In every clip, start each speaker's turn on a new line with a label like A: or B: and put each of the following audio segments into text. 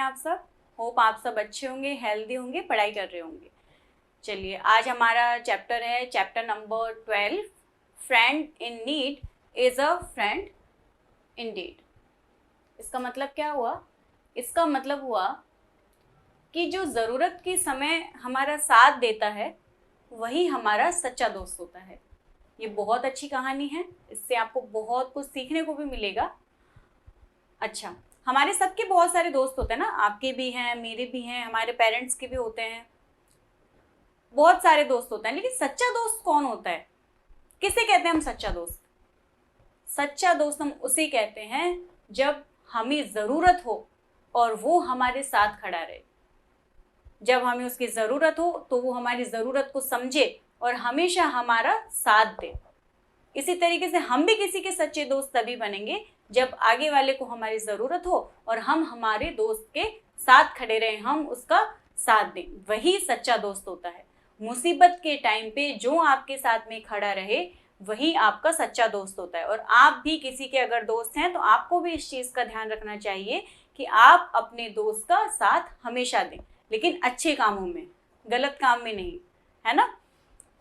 A: आप सब? होप आप सब अच्छे होंगे, हेल्दी होंगे, पढ़ाई कर रहे होंगे। चलिए, आज हमारा चैप्टर है chapter number 12, friend in need is a friend Indeed. इसका मतलब क्या हुआ? इसका मतलब हुआ कि जो ज़रूरत के समय हमारा साथ देता है वही हमारा सच्चा दोस्त होता है। ये बहुत अच्छी कहानी है, इससे आपको बहुत कुछ सीखने को भी मिलेगा। अच्छा, हमारे सबके बहुत सारे दोस्त होते हैं ना, आपके भी हैं, मेरे भी हैं, हमारे पेरेंट्स के भी होते हैं, बहुत सारे दोस्त होते हैं। लेकिन सच्चा दोस्त कौन होता है? किसे कहते हैं हम सच्चा दोस्त? सच्चा दोस्त हम उसे कहते हैं जब हमें ज़रूरत हो और वो हमारे साथ खड़ा रहे। जब हमें उसकी ज़रूरत हो तो वो हमारी ज़रूरत को समझे और हमेशा हमारा साथ दे। इसी तरीके से हम भी किसी के सच्चे दोस्त तभी बनेंगे जब आगे वाले को हमारी ज़रूरत हो और हम हमारे दोस्त के साथ खड़े रहें, हम उसका साथ दें। वही सच्चा दोस्त होता है। मुसीबत के टाइम पे जो आपके साथ में खड़ा रहे वही आपका सच्चा दोस्त होता है। और आप भी किसी के अगर दोस्त हैं तो आपको भी इस चीज़ का ध्यान रखना चाहिए कि आप अपने दोस्त का साथ हमेशा दें, लेकिन अच्छे कामों में, गलत काम में नहीं, है ना?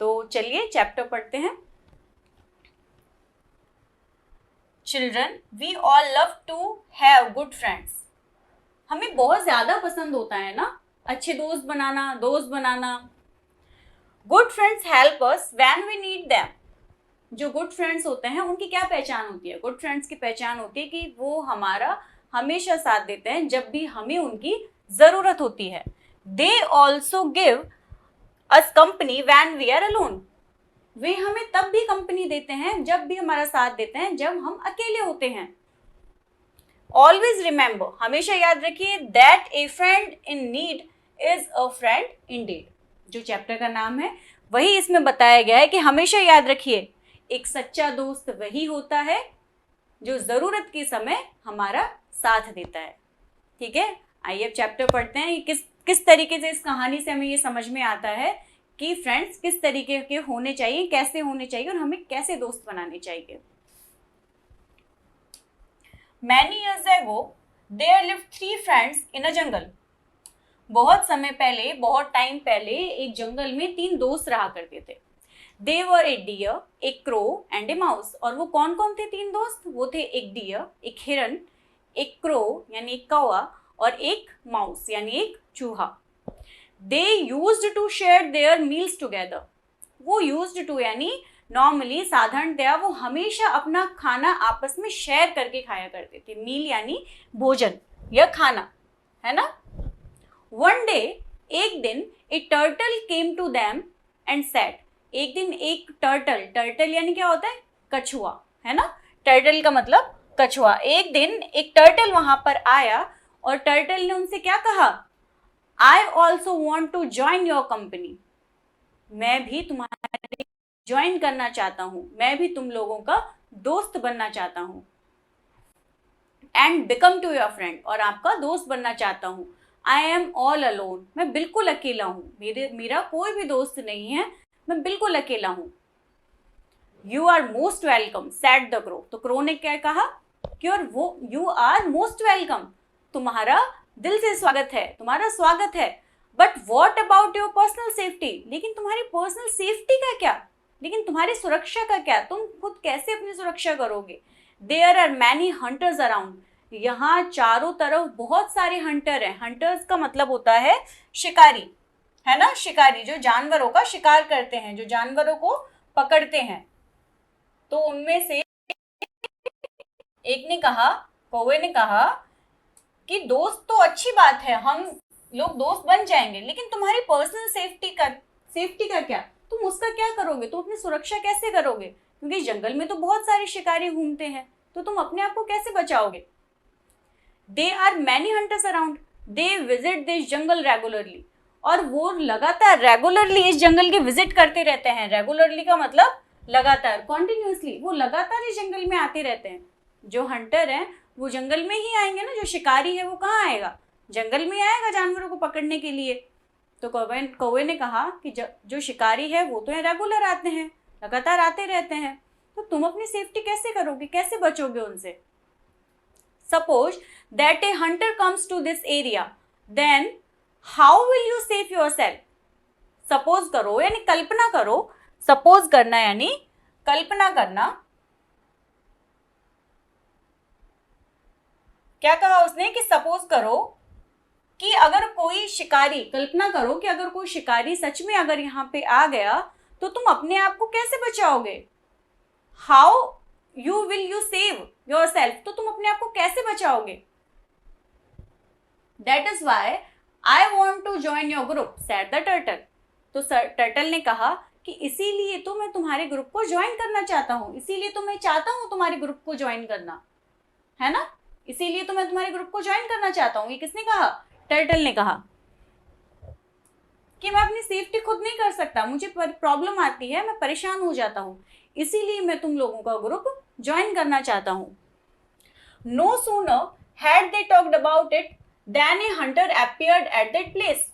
A: तो चलिए चैप्टर पढ़ते हैं। Children, we all love to have good friends. हमें बहुत ज़्यादा पसंद होता है ना अच्छे दोस्त बनाना। Good friends help us when we need them. जो गुड फ्रेंड्स होते हैं उनकी क्या पहचान होती है? गुड फ्रेंड्स की पहचान होती है कि वो हमारा हमेशा साथ देते हैं जब भी हमें उनकी ज़रूरत होती है। They also give us company when we are alone. वे हमें तब भी कंपनी देते हैं, जब भी हमारा साथ देते हैं, जब हम अकेले होते हैं। Always remember, हमेशा याद रखिए, that a friend in need is a friend indeed. जो चैप्टर का नाम है वही इसमें बताया गया है कि हमेशा याद रखिए, एक सच्चा दोस्त वही होता है जो ज़रूरत के समय हमारा साथ देता है। ठीक है, आइए अब चैप्टर पढ़ते हैं। किस तरीके से इस कहानी से हमें ये समझ में आता है कि फ्रेंड्स किस तरीके के होने चाहिए, कैसे होने चाहिए और हमें कैसे दोस्त बनाने चाहिए। Many years ago, there lived 3 friends in a jungle. बहुत समय पहले, बहुत टाइम पहले एक जंगल में 3 दोस्त रहा करते थे। They were a deer, a crow and a mouse. और वो कौन कौन थे 3 दोस्त? वो थे एक डियर, एक हिरन, एक क्रो यानी एक कौवा और एक माउस यानी एक चूहा। They used to share their meals together. वो used to यानी नॉर्मली, साधारणतया वो हमेशा अपना खाना आपस में शेयर करके खाया करते थे। मील यानी भोजन या खाना, है ना? One day, एक दिन, a turtle came to them and said. एक दिन एक टर्टल यानी क्या होता है? कछुआ, है ना? टर्टल का मतलब कछुआ। एक दिन एक टर्टल वहां पर आया और टर्टल ने उनसे क्या कहा? I also want to join your company. मैं भी तुम्हारे ज्वाइन करना चाहता हूँ, मैं भी तुम लोगों का दोस्त बनना चाहता हूँ। And become to your friend, और आपका दोस्त बनना चाहता हूँ। आई एम ऑल अलोन, मैं बिल्कुल अकेला हूँ, मेरा कोई भी दोस्त नहीं है, मैं बिल्कुल अकेला हूँ। You are most welcome said the crow, तो क्रो ने क्या कहा कि और वो यू आर मोस्ट वेलकम, तुम्हारा दिल से स्वागत है, तुम्हारा स्वागत है। But what about your personal safety, लेकिन तुम्हारी पर्सनल सेफ्टी का क्या? लेकिन तुम्हारी सुरक्षा का क्या? तुम खुद कैसे अपनी सुरक्षा करोगे? There are many hunters around, यहाँ चारों तरफ बहुत सारे हंटर हैं। हंटर्स का मतलब होता है शिकारी, है ना? शिकारी जो जानवरों का शिकार करते हैं, जो जानवरों को पकड़ते हैं। तो उनमें से एक ने कहा, कौवे ने कहा कि दोस्त तो अच्छी बात है, हम लोग दोस्त बन जाएंगे, लेकिन तुम्हारी पर्सनल सेफ्टी का क्या? तुम उसका क्या करोगे? तुम अपनी सुरक्षा कैसे करोगे? क्योंकि जंगल में तो बहुत सारे शिकारी घूमते हैं, तो तुम अपने आप को कैसे बचाओगे? They are many hunters around, they visit this jungle regularly, और वो लगातार रेगुलरली इस जंगल के विजिट करते रहते हैं। रेगुलरली का मतलब लगातार, कॉन्टिन्यूसली, वो लगातार इस जंगल में आते रहते हैं। जो हंटर हैं वो जंगल में ही आएंगे ना, जो शिकारी है वो कहाँ आएगा? जंगल में आएगा जानवरों को पकड़ने के लिए। तो कौवे ने कहा कि जो शिकारी है वो तो रेगुलर आते हैं, लगातार आते रहते हैं, तो तुम अपनी सेफ्टी कैसे करोगे, कैसे बचोगे उनसे? Suppose that a hunter comes to this area, then how will you save yourself? Suppose करो यानी कल्पना करो, suppose करना यानी कल्पना करना। क्या कहा उसने कि सपोज करो कि अगर कोई शिकारी, कल्पना करो कि अगर कोई शिकारी सच में अगर यहाँ पे आ गया तो तुम अपने आप को कैसे बचाओगे? How you will you save yourself, तो तुम अपने आप को कैसे बचाओगे? That is why I want to join your group said the turtle. तो टर्टल ने कहा कि इसीलिए तो मैं तुम्हारे ग्रुप को ज्वाइन करना चाहता हूँ, इसीलिए तो मैं चाहता हूँ तुम्हारे ग्रुप को ज्वाइन करना, है ना, इसीलिए तो मैं तुम्हारे ग्रुप को ज्वाइन करना चाहता हूँ। ये किसने कहा? टर्टल ने कहा कि मैं अपनी सेफ्टी खुद नहीं कर सकता, मुझे प्रॉब्लम आती है, मैं परेशान हो जाता हूँ, इसीलिए मैं तुम लोगों का ग्रुप ज्वाइन करना चाहता हूँ। No sooner had they talked about it than a hunter appeared at that place.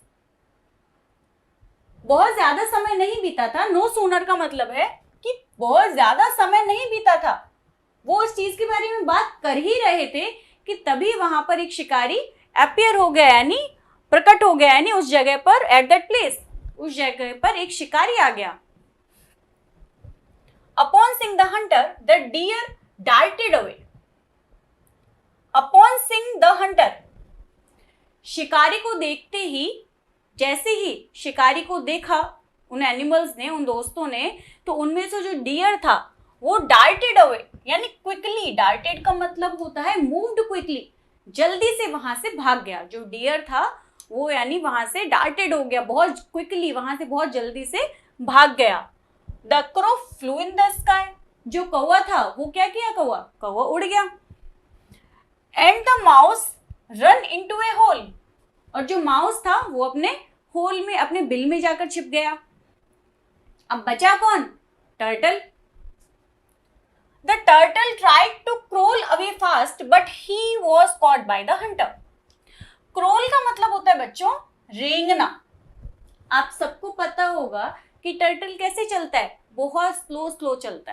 A: बहुत ज्यादा समय नहीं बीता था। नो सूनर का मतलब है कि बहुत ज्यादा समय नहीं बीता था, वो इस चीज के बारे में बात कर ही रहे थे कि तभी वहां पर एक शिकारी अपीयर हो गया यानी प्रकट हो गया, यानी उस जगह पर, एट दैट प्लेस, उस जगह पर एक शिकारी आ गया। Upon seeing the hunter the deer darted away. Upon seeing the hunter, शिकारी को देखते ही, जैसे ही शिकारी को देखा उन एनिमल्स ने, उन दोस्तों ने, तो उनमें से जो डियर था वो डार्टेड अवे यानी क्विकली, डार्टेड का मतलब होता है मूव्ड क्विकली, जल्दी से वहां से भाग गया। जो डियर था वो यानी वहां से डार्टेड हो गया, बहुत क्विकली, वहां से बहुत जल्दी से भाग गया। The crow flew in the sky, जो कौवा था वो क्या किया? कौवा उड़ गया। And the mouse run into a hole, और जो माउस था वो अपने होल में, अपने बिल में जाकर छिप गया। अब बचा कौन? Turtle. The turtle tried to crawl away fast, but he was caught by the hunter. Crawl का मतलब होता है बच्चों रेंगना। आप सबको पता होगा कि टर्टल कैसे चलता है, बहुत स्लो चलता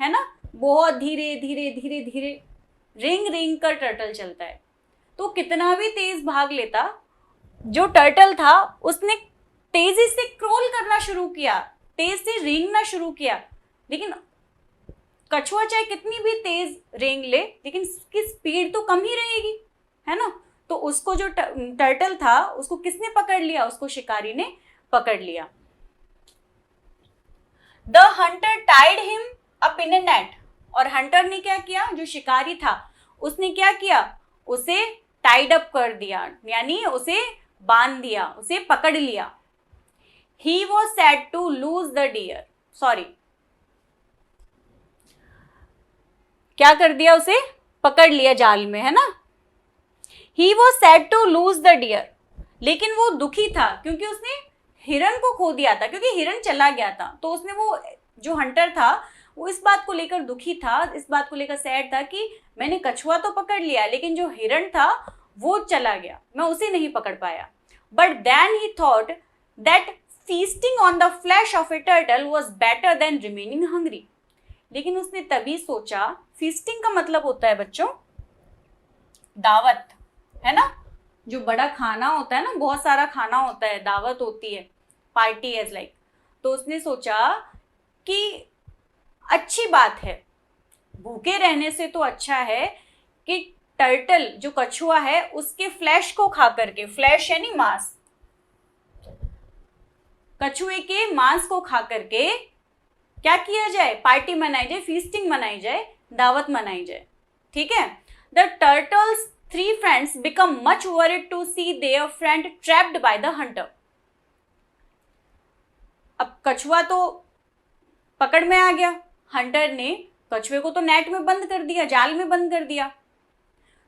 A: है ना, बहुत धीरे धीरे धीरे धीरे रेंग कर टर्टल चलता है। तो कितना भी तेज भाग लेता, जो टर्टल था उसने तेजी से क्रोल करना शुरू किया, तेज से रेंगना शुरू किया, लेकिन कछुआ चाहे कितनी भी तेज रेंग ले लेकिन उसकी स्पीड तो कम ही रहेगी, है ना। तो उसको जो टर्टल था उसको किसने पकड़ लिया? उसको शिकारी ने पकड़ लिया। The hunter tied him up in a net, और हंटर ने क्या किया? जो शिकारी था उसने क्या किया? उसे टाइड अप कर दिया, यानी उसे बांध दिया, उसे पकड़ लिया। He was sad to lose the deer, sorry, क्या कर दिया? उसे पकड़ लिया जाल में, है ना। He was sad to lose the deer, लेकिन वो दुखी था क्योंकि उसने हिरन को खो दिया था, क्योंकि हिरन चला गया था। तो उसने, वो जो हंटर था वो इस बात को लेकर दुखी था, इस बात को लेकर सैड था कि मैंने कछुआ तो पकड़ लिया लेकिन जो हिरन था वो चला गया, मैं उसे नहीं पकड़ पाया। But then he thought that feasting on the flesh of a turtle was better than remaining hungry. लेकिन उसने तभी सोचा, फीस्टिंग का मतलब होता है बच्चों दावत, है ना, जो बड़ा खाना होता है ना, बहुत सारा खाना होता है, दावत होती है, पार्टी एज लाइक। तो उसने सोचा कि अच्छी बात है, भूखे रहने से तो अच्छा है कि टर्टल जो कछुआ है उसके फ्लैश को खा करके, फ्लैश यानी मांस, कछुए के मांस को खा करके क्या किया जाए? पार्टी मनाई जाए, फीस्टिंग मनाई जाए, दावत मनाई जाए, ठीक है। The turtles 3 friends become much worried to see their friend trapped by the hunter. अब कछुआ तो पकड़ में आ गया, हंटर ने कछुए को तो नेट में बंद कर दिया, जाल में बंद कर दिया।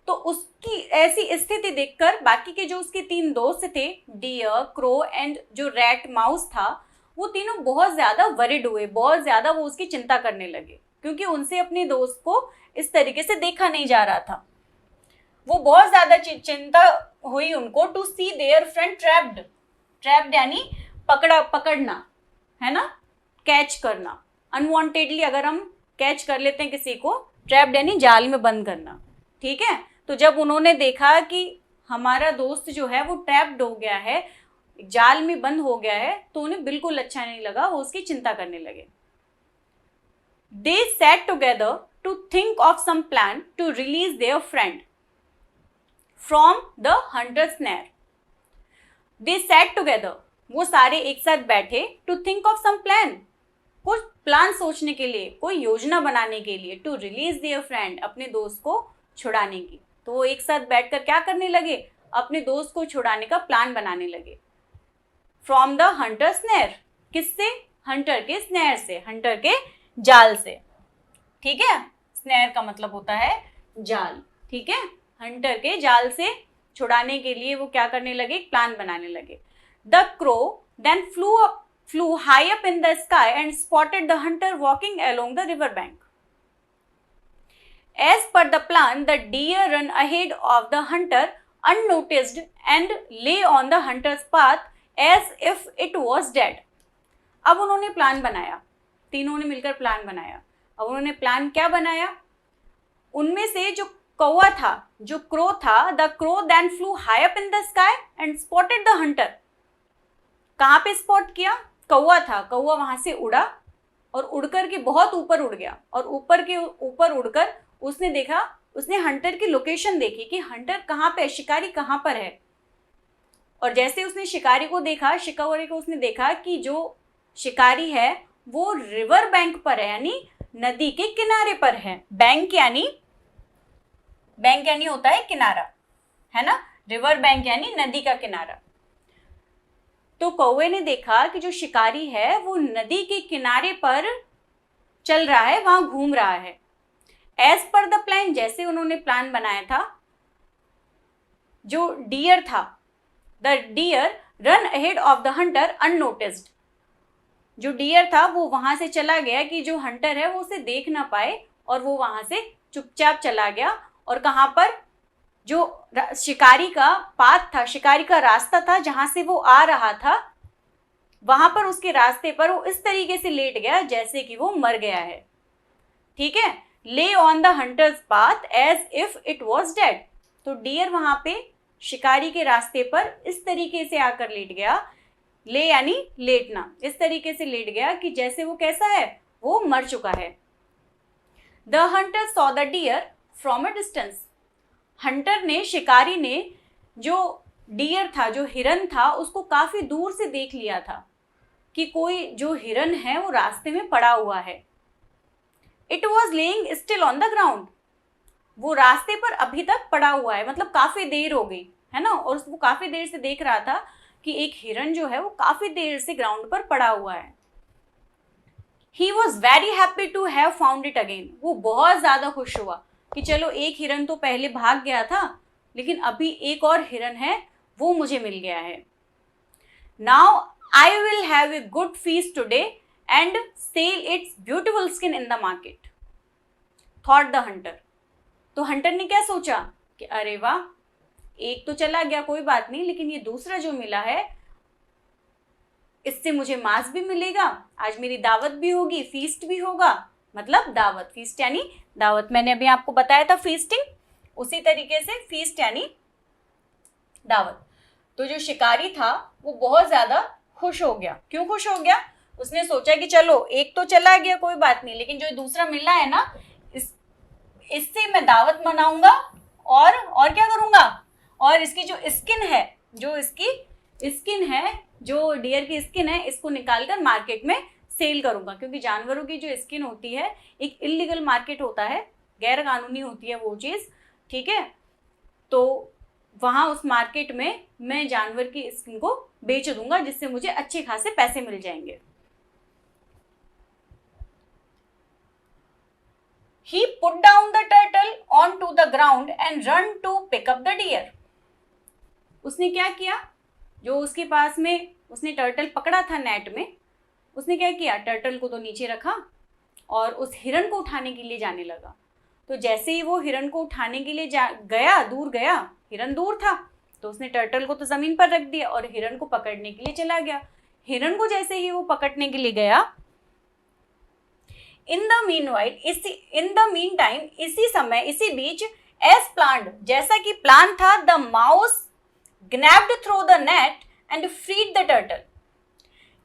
A: तो उसकी ऐसी स्थिति देखकर बाकी के जो उसके 3 दोस्त थे, डियर, क्रो एंड जो रैट माउस था, वो तीनों बहुत ज्यादा वरिड हुए, बहुत ज्यादा वो उसकी चिंता करने लगे, क्योंकि उनसे अपने दोस्त को इस तरीके से देखा नहीं जा रहा था। वो बहुत ज्यादा चिंता हुई उनको, to see their friend trapped, trapped यानी पकड़ना, है ना, कैच करना। अनवांटेडली अगर हम कैच कर लेते हैं किसी को, ट्रैप्ड यानी जाल में बंद करना, ठीक है। तो जब उन्होंने देखा कि हमारा दोस्त जो है वो ट्रैप्ड हो गया है, जाल में बंद हो गया है, तो उन्हें बिल्कुल अच्छा नहीं लगा, वो उसकी चिंता करने लगे. They sat together to think of some plan to release their friend from the hunter's snare. They sat together. वो सारे एक साथ बैठे to think of some plan. कुछ प्लान सोचने के लिए, कोई योजना बनाने के लिए, to release their friend, अपने दोस्त को छुड़ाने की. तो वो एक साथ बैठकर क्या करने लगे? अपने दोस्त को छुड़ाने का प्लान बनाने लगे. From the hunter's snare. किससे? हंटर के स्नेयर से, हंटर के जाल से. ठीक है, स्नेयर का मतलब होता है जाल. ठीक है, हंटर के जाल से छुड़ाने के लिए वो क्या करने लगे? एक प्लान बनाने लगे. The crow then flew high up in the sky and spotted the hunter walking along the river bank. As per the plan, the deer ran ahead of the hunter unnoticed and lay on the hunter's path as if it was dead. अब उन्होंने plan बनाया, तीनों ने मिलकर plan बनाया. अब उन्होंने plan क्या बनाया? उनमें से जो कौवा था, जो क्रो था, the crow then flew high up in the sky and spotted the hunter. कहाँ पे स्पॉट किया? कौवा था, कौवा वहां से उड़ा और उड़कर के बहुत ऊपर उड़ गया, और ऊपर के ऊपर उड़कर उसने देखा, उसने हंटर की लोकेशन देखी कि हंटर कहाँ पे है, शिकारी कहाँ पर है. और जैसे उसने शिकारी को देखा, शिकारी को उसने देखा कि जो शिकारी है वो रिवर बैंक पर है, यानी नदी के किनारे पर है. बैंक यानी होता है किनारा, है ना. रिवर बैंक यानी नदी का किनारा. तो कौवे ने देखा कि जो शिकारी है वो नदी के किनारे पर चल रहा है, वहां घूम रहा है. एज पर द प्लान, जैसे उन्होंने प्लान बनाया था, जो डियर था, the deer run ahead of the hunter unnoticed. जो डियर था वो वहां से चला गया कि जो हंटर है वो उसे देख ना पाए, और वो वहां से चुपचाप चला गया. और कहां पर? जो शिकारी का पाथ था, शिकारी का रास्ता था, जहां से वो आ रहा था, वहां पर उसके रास्ते पर वो इस तरीके से लेट गया जैसे कि वो मर गया है. ठीक है, lay on the hunter's path as if it was dead. तो डियर वहां पे शिकारी के रास्ते पर इस तरीके से आकर लेट गया. ले यानी लेटना, इस तरीके से लेट गया कि जैसे वो कैसा है, वो मर चुका है. The Hunter saw the dear from a distance. Hunter ने, शिकारी ने जो डियर था, जो हिरन था, उसको काफी दूर से देख लिया था कि कोई जो हिरन है वो रास्ते में पड़ा हुआ है. It was laying still on the ground. वो रास्ते पर अभी तक पड़ा हुआ है, मतलब काफी देर हो गई है ना, और उसको काफी देर से देख रहा था कि एक हिरन जो है वो काफी देर से ग्राउंड पर पड़ा हुआ है. He was very happy to have found it again. वो बहुत ज्यादा खुश हुआ कि चलो एक हिरन तो पहले भाग गया था, लेकिन अभी एक और हिरन है, वो मुझे मिल गया है. Now I will have a good feast today and sell its beautiful skin in the market, thought the hunter. तो हंटर ने क्या सोचा कि अरे वाह, एक तो चला गया कोई बात नहीं, लेकिन ये दूसरा जो मिला है इससे मुझे मांस भी मिलेगा, आज मेरी दावत भी होगी, फीस्ट भी होगा. मतलब दावत, फीस्ट यानी दावत. मैंने अभी आपको बताया था फीस्टिंग, उसी तरीके से फीस्ट यानी दावत. तो जो शिकारी था वो बहुत ज्यादा खुश हो गया. क्यों खुश हो गया? उसने सोचा कि चलो एक तो चला गया कोई बात नहीं, लेकिन जो दूसरा मिला है ना, इससे मैं दावत मनाऊंगा और क्या करूंगा, और इसकी जो स्किन है, जो इसकी स्किन है, जो डियर की स्किन है, इसको निकालकर मार्केट में सेल करूंगा. क्योंकि जानवरों की जो स्किन होती है एक इलीगल मार्केट होता है, गैर कानूनी होती है वो चीज़. ठीक है, तो वहाँ उस मार्केट में मैं जानवर की स्किन को बेच दूंगा, जिससे मुझे अच्छे खासे पैसे मिल जाएंगे. He put down the turtle onto the ground and run to pick up the deer. उसने क्या किया? जो उसके पास में उसने टर्टल पकड़ा था नेट में, उसने क्या किया? टर्टल को तो नीचे रखा और उस हिरन को उठाने के लिए जाने लगा. तो जैसे ही वो हिरन को उठाने के लिए गया, दूर गया, हिरन दूर था, तो उसने टर्टल को तो जमीन पर रख दिया और हिरन को पकड़ने के लिए चला गया. हिरन को जैसे ही वो पकड़ने के लिए गया, इन द मीन टाइम, इसी समय, इसी बीच एज प्लान्ड, जैसा कि प्लान था, the mouse gnabbed through the net and freed the turtle.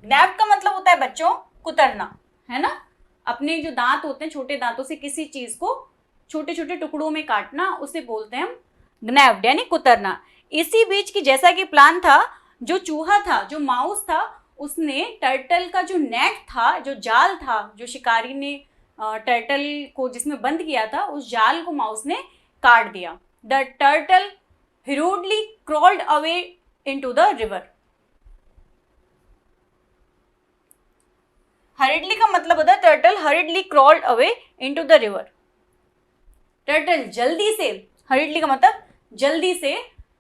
A: Gnab का मतलब होता है बच्चों कुतरना, है ना, अपने जो दांत होते हैं छोटे दांतों से किसी चीज को छोटे छोटे टुकड़ों में काटना, उसे बोलते हैं हम ग्नैब्ड यानी कुतरना। इसी बीच की जैसा कि प्लान था, जो चूहा था, जो माउस था, उसने टर्टल का जो नेट था, जो जाल था, जो शिकारी ने टर्टल को जिसमें बंद किया था, उस जाल को माउस ने काट दिया। The turtle hurriedly crawled away into the river। hurriedly का मतलब होता है turtle hurriedly crawled away into the river। Turtle जल्दी से, hurriedly का मतलब जल्दी से,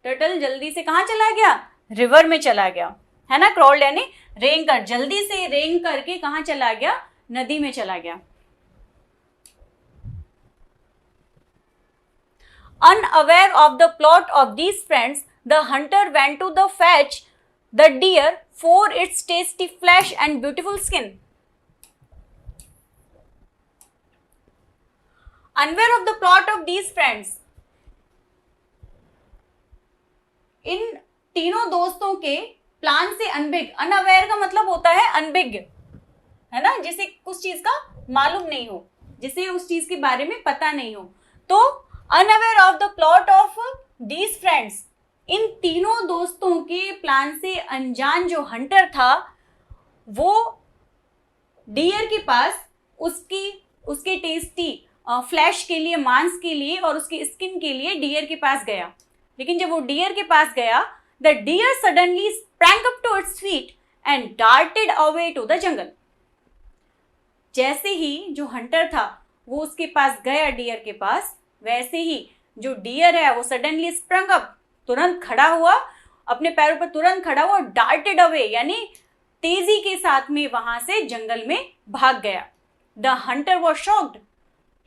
A: टर्टल जल्दी से कहाँ चला गया? रिवर में चला गया, है ना। क्रॉल्ड यानी रेंग कर, जल्दी से रेंग करके कहाँ चला गया? नदी में चला गया। Unaware of the plot of these friends, the hunter went to the fetch the deer for its tasty flesh and beautiful skin। Unaware of the plot of these friends, इन तीनों दोस्तों के प्लान से अनबिग, अनअवेयर का मतलब होता है अनबिग, है ना, जिसे कुछ चीज का मालूम नहीं हो, जिसे उस चीज के बारे में पता नहीं हो। तो unaware of the plot of these friends, इन तीनों दोस्तों के प्लान से अनजान जो हंटर था, वो डियर के पास उसके टेस्टी फ्लैश के लिए, मांस के लिए और उसकी स्किन के लिए डियर के पास गया। लेकिन जब वो डियर के पास गया, the deer suddenly sprang up to its feet and darted away to the jungle। जैसे ही जो हंटर था वो उसके पास गया डियर के पास, वैसे ही जो डियर है वो सडनली sprung up, तुरंत खड़ा हुआ, अपने पैरों पर तुरंत खड़ा हुआ, darted away यानी तेजी के साथ में वहां से जंगल में भाग गया। द हंटर was shocked,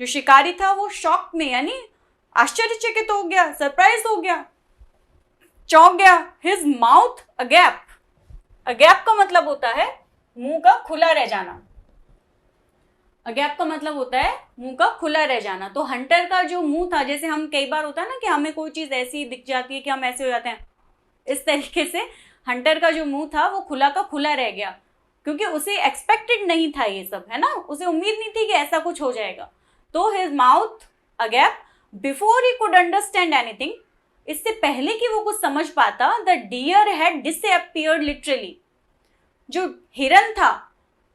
A: जो शिकारी था वो शॉक में यानी आश्चर्यचकित हो गया, सरप्राइज हो गया, चौंक गया। हिज माउथ अगैप, अगैप का मतलब होता है मुंह का खुला रह जाना, अगैप का मतलब होता है मुंह का खुला रह जाना। तो हंटर का जो मुंह था, जैसे हम कई बार होता है ना कि हमें कोई चीज ऐसी दिख जाती है कि हम ऐसे हो जाते हैं, इस तरीके से हंटर का जो मुंह था वो खुला का खुला रह गया, क्योंकि उसे एक्सपेक्टेड नहीं था ये सब, है ना, उसे उम्मीद नहीं थी कि ऐसा कुछ हो जाएगा। तो his mouth agape before he could understand anything, इससे पहले कि वो कुछ समझ पाता, the deer had disappeared literally, जो हिरन था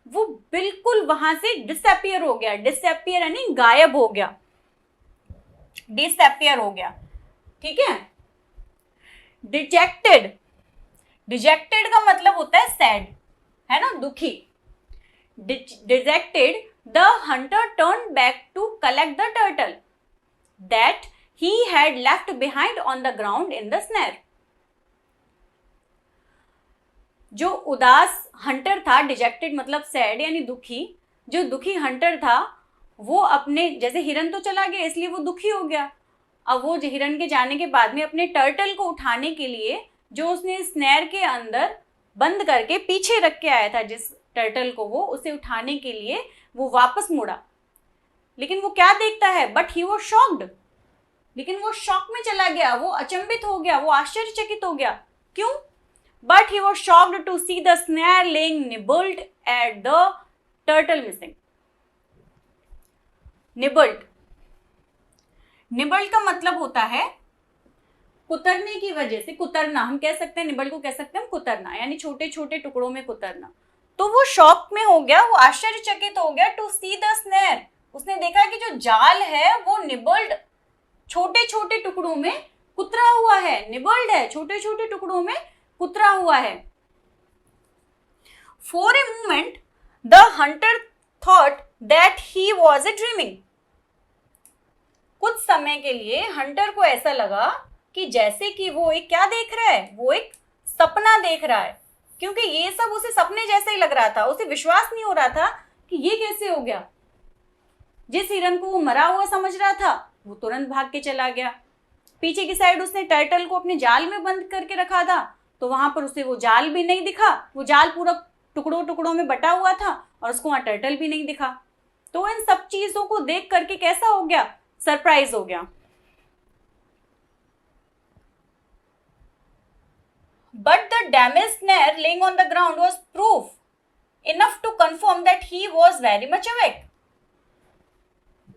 A: वो बिल्कुल वहां से डिसअपियर हो गया। डिसअपियर यानी गायब हो गया, डिसअपियर हो गया, ठीक है। डिजेक्टेड, डिजेक्टेड का मतलब होता है सैड, है ना, दुखी। Dejected, the hunter turn back to collect the turtle that he had left behind on the ground in the snare। जो उदास हंटर था, डिजेक्टेड मतलब सैड यानी दुखी, जो दुखी हंटर था वो अपने, जैसे हिरन तो चला गया इसलिए वो दुखी हो गया, अब वो हिरन के जाने के बाद में अपने टर्टल को उठाने के लिए, जो उसने स्नैर के अंदर बंद करके पीछे रख के आया था जिस टर्टल को, वो उसे उठाने के लिए वो वापस मुड़ा। लेकिन वो क्या देखता है, बट ही वॉज शॉक्ड, लेकिन वो शॉक में चला गया, वो अचंभित हो गया, वो आश्चर्यचकित हो गया। क्यों? But he was shocked to see the snare lying nibbled at the turtle missing. Nibbled, nibbled का मतलब होता है कुतरने की वजह से, कुतरना हम कह सकते हैं, निबल्ड को कह सकते हैं हम कुतरना, यानी छोटे छोटे टुकड़ों में कुतरना। तो वो शॉक में हो गया, वो आश्चर्यचकित हो गया टू सी द स्नैर, उसने देखा कि जो जाल है वो निबल्ड, छोटे छोटे टुकड़ों में कुतरा हुआ है, निबल्ड है, छोटे छोटे टुकड़ों में कुतरा हुआ है। For a moment the Hunter thought that he was a dreaming. कुछ समय के लिए हंटर को ऐसा लगा कि जैसे कि वो एक क्या देख रहा है, वो एक सपना देख रहा है, क्योंकि ये सब उसे सपने जैसे ही लग रहा था, उसे विश्वास नहीं हो रहा था कि ये कैसे हो गया। जिस हिरन को वो मरा हुआ समझ रहा था वो तुरंत भाग के चला गया, पीछे की साइड उसने टर्टल को अपने जाल में बंद करके रखा था, तो वहां पर उसे वो जाल भी नहीं दिखा, वो जाल पूरा टुकड़ों टुकड़ों में बटा हुआ था और उसको वहां टर्टल भी नहीं दिखा। तो इन सब चीजों को देख करके कैसा हो गया, सरप्राइज हो गया। But the damaged snare laying on the ground was proof enough to confirm that he was very much awake.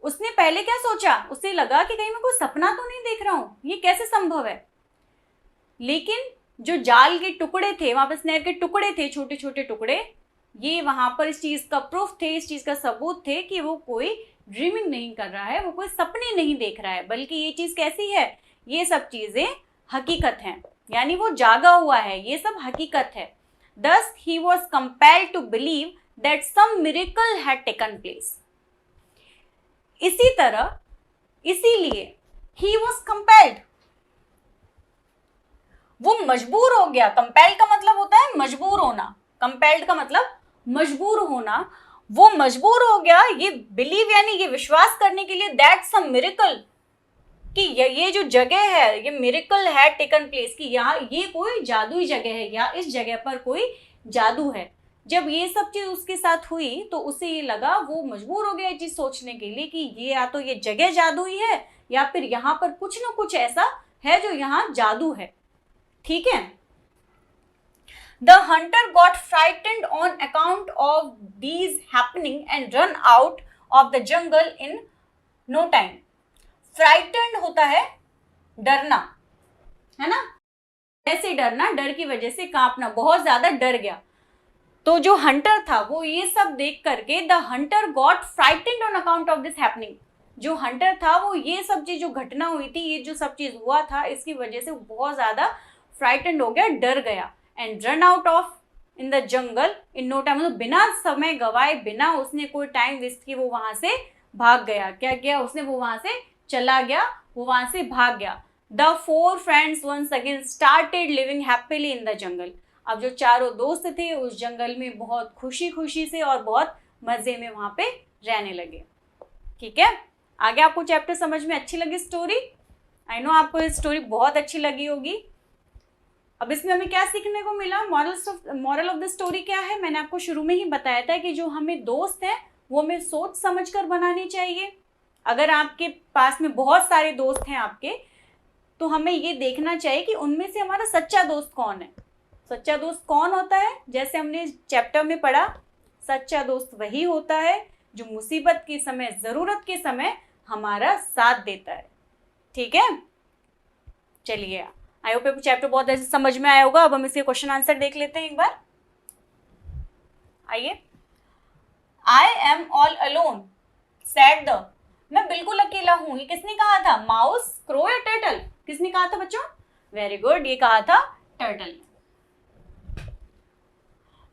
A: उसने पहले क्या सोचा, उसे लगा कि कहीं मैं कोई सपना तो नहीं देख रहा हूं, ये कैसे संभव है। लेकिन जो जाल के टुकड़े थे, वहां पर स्नेर के टुकड़े थे, छोटे छोटे टुकड़े, ये वहां पर इस चीज का प्रूफ थे, इस चीज का सबूत थे कि वो कोई ड्रीमिंग नहीं कर रहा है, वो कोई सपने नहीं देख रहा है, बल्कि ये चीज कैसी है, ये सब चीजें हकीकत हैं, यानी वो जागा हुआ है, ये सब हकीकत है। Thus he was compelled to believe that some miracle had taken place. इसी तरह, इसीलिए he was compelled, वो मजबूर हो गया। compelled का मतलब होता है मजबूर होना, compelled का मतलब मजबूर होना। वो मजबूर हो गया ये बिलीव यानी ये विश्वास करने के लिए that some miracle, कि ये जो जगह है, ये मिरेकल है टेकन प्लेस, कि यहाँ ये कोई जादुई जगह है, या इस जगह पर कोई जादू है। जब ये सब चीज उसके साथ हुई तो उसे ये लगा, वो मजबूर हो गया ये चीज सोचने के लिए कि ये या तो ये जगह जादुई है या फिर यहाँ पर कुछ ना कुछ ऐसा है जो यहाँ जादू है। ठीक है। The hunter got frightened on account of these happening and run out of the jungle in no time. Frightened होता है डरना, है ना, ऐसे डरना, डर की वजह से कांपना, बहुत ज्यादा डर गया। तो जो हंटर था वो ये सब देख करके, the Hunter got frightened on account of this happening, जो हंटर था वो ये सब चीज जो घटना हुई थी, ये जो सब चीज हुआ था, इसकी वजह से बहुत ज्यादा फ्राइटेंड हो गया, डर गया। And run out of in the jungle in no time, मतलब बिना समय गवाए, बिना उसने कोई टाइम वेस्ट किए वो वहां से भाग गया। क्या किया उसने, वो वहां से चला गया, वो वहां से भाग गया। The 4 friends once again started living happily in the jungle. अब जो चारों दोस्त थे उस जंगल में बहुत खुशी खुशी से और बहुत मजे में वहां पे रहने लगे। ठीक है, आगे आपको चैप्टर समझ में अच्छी लगी स्टोरी? आई नो आपको ये स्टोरी बहुत अच्छी लगी होगी। अब इसमें हमें क्या सीखने को मिला? मॉरल ऑफ द स्टोरी क्या है? मैंने आपको शुरू में ही बताया था कि जो हमें दोस्त हैं वो हमें सोच समझ कर बनाने चाहिए। अगर आपके पास में बहुत सारे दोस्त हैं आपके, तो हमें ये देखना चाहिए कि उनमें से हमारा सच्चा दोस्त कौन है। सच्चा दोस्त कौन होता है? जैसे हमने चैप्टर में पढ़ा, सच्चा दोस्त वही होता है जो मुसीबत के समय, जरूरत के समय हमारा साथ देता है। ठीक है, चलिए, आई होप चैप्टर बहुत ऐसे समझ में आया होगा। अब हम इसके क्वेश्चन आंसर देख लेते हैं एक बार। आइए। I am all alone sad the, मैं बिल्कुल अकेला हूं, ये किसने कहा था? माउस, क्रो या टर्टल? किसने कहा था बच्चों? वेरी गुड, ये कहा था टर्टल ने।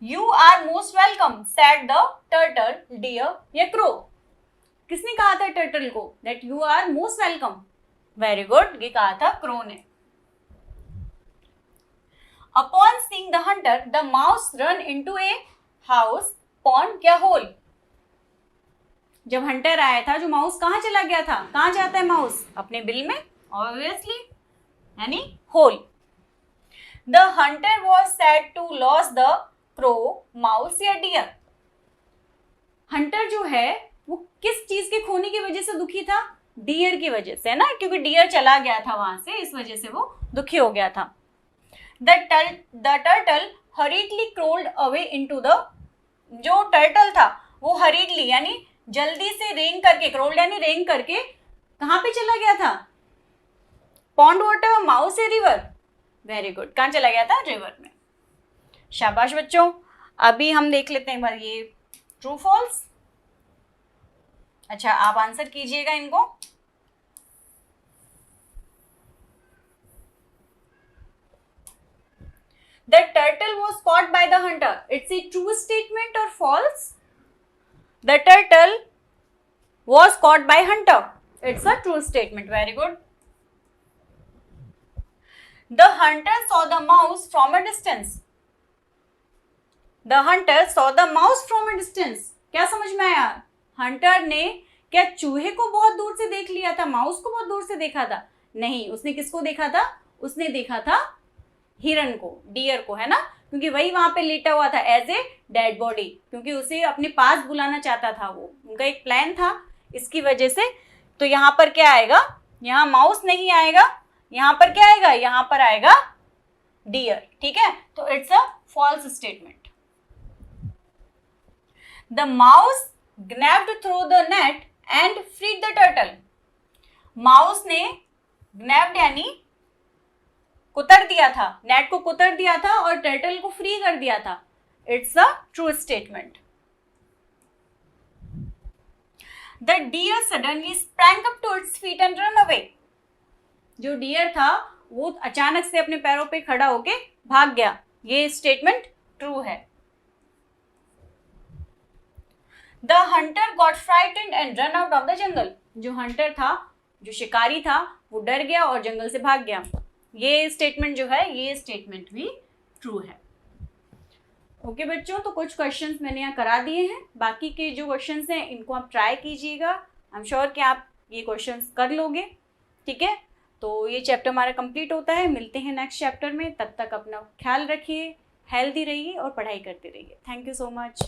A: You are most welcome said the turtle, deer या क्रो? किसने कहा था टर्टल को that you are most welcome? Very good, ये कहा था क्रो ने। Upon seeing the hunter the mouse run into a house, pond या होल? जब हंटर आया था, जो माउस कहाँ चला गया था? कहाँ जाता है माउस? अपने बिल में, ऑब्वियसली, यानी hole. The hunter was sad to loss the crow, mouse या डियर? हंटर जो है वो किस चीज के खोने की वजह से दुखी था? डियर की वजह से, है ना, क्योंकि डियर चला गया था वहां से, इस वजह से वो दुखी हो गया था। The turtle hurriedly crawled away into the, जो टर्टल था वो हरीडली यानी जल्दी से रेंग करके, क्रोल्ड यानी रेंग करके कहां पे चला गया था? पॉन्ड, वाटर, माउस या रिवर? वेरी गुड, कहां चला गया था? रिवर में। शाबाश बच्चों। अभी हम देख लेते हैं एक बार ये ट्रू फॉल्स। अच्छा, आप आंसर कीजिएगा इनको। The turtle was caught by the hunter. It's a true statement or false? The turtle was caught by hunter. It's a true statement. Very good. The hunter saw the mouse from a distance. The hunter saw the mouse from a distance. क्या समझ में आया? Hunter ने क्या चूहे को बहुत दूर से देख लिया था, माउस को बहुत दूर से देखा था? नहीं, उसने किसको देखा था? उसने देखा था हिरन को, डियर को, है ना, क्योंकि वही वहां पे लेटा हुआ था एज ए डेड बॉडी, क्योंकि उसे अपने पास बुलाना चाहता था वो, उनका एक प्लान था, इसकी वजह से। तो यहाँ पर क्या आएगा? यहाँ माउस नहीं आएगा, यहाँ पर क्या आएगा? यहाँ पर आएगा डियर, ठीक है, तो it's a false statement. The mouse gnabbed through the net and freed the turtle. Mouse ने ग्नैब्ड यानी कुतर दिया था, नेट को कुतर दिया था और टर्टल को फ्री कर दिया था। It's a true statement. The deer suddenly sprang up to its feet and ran away। जो डियर था वो अचानक से अपने पैरों पे खड़ा होके भाग गया। ये स्टेटमेंट ट्रू है। The Hunter got frightened and run out of the jungle. जो हंटर था, जो शिकारी था, वो डर गया और जंगल से भाग गया। ये स्टेटमेंट जो है, ये स्टेटमेंट भी ट्रू है। ओके बच्चों, तो कुछ क्वेश्चंस मैंने यहाँ करा दिए हैं। बाकी के जो क्वेश्चंस हैं इनको आप ट्राई कीजिएगा। आई एम श्योर कि आप ये क्वेश्चंस कर लोगे, ठीक है। तो ये चैप्टर हमारा कंप्लीट होता है। मिलते हैं नेक्स्ट चैप्टर में। तब तक अपना ख्याल रखिए, हेल्दी रहिए और पढ़ाई करते रहिए। Thank you so much.